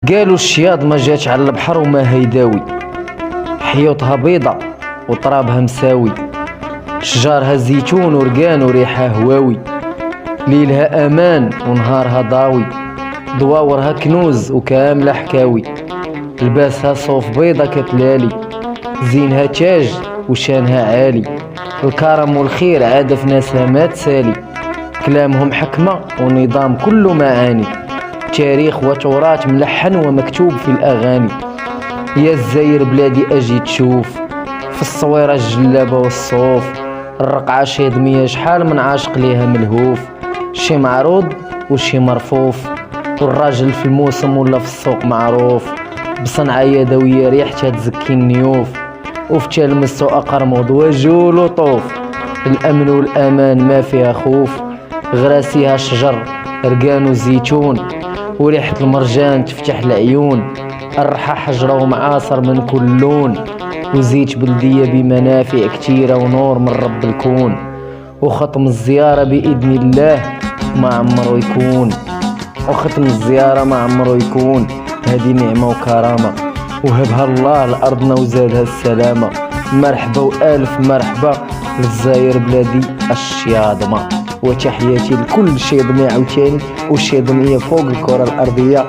قالوا الشياض ما جاتش على البحر وما هيداوي، حيوطها بيضة وطرابها مساوي، شجارها زيتون ورقان وريحها هواوي، ليلها امان ونهارها ضاوي، ضواورها كنوز وكاملة حكاوي، لباسها صوف بيضة كتلالي، زينها تاج وشانها عالي، الكرم والخير عادة في ناسها ما تسالي، كلامهم حكمة ونظام كله معاني، تاريخ وتراث ملحن ومكتوب في الأغاني. يا الزاير بلادي أجي تشوف، في الصويرة الجلابة والصوف، الرقعة شي ضمية شحال من عاشق ليها ملهوف، شي معروض وشي مرفوف، والراجل في الموسم ولا في السوق معروف، بصنعة يدوية ريحتها تزكي النيوف، وفي تلمس أقرموض وجول وطوف، الأمن والأمان ما فيها خوف، غراسيها شجر رقان وزيتون، وريحة المرجان تفتح العيون، الرحى حجرة ومعاصر من كل لون، وزيت بلدية بمنافع كتيرة ونور من رب الكون، وختم الزيارة بإذن الله ما عمرو يكون، وختم الزيارة ما عمرو يكون، هذه نعمة وكرامة وهبها الله لأرضنا وزادها السلامة. مرحبا وألف مرحبا للزاير بلادي الشياضمة، وتحياتي لكل شيضمي عاوتاني وشيضمية فوق الكرة الأرضية.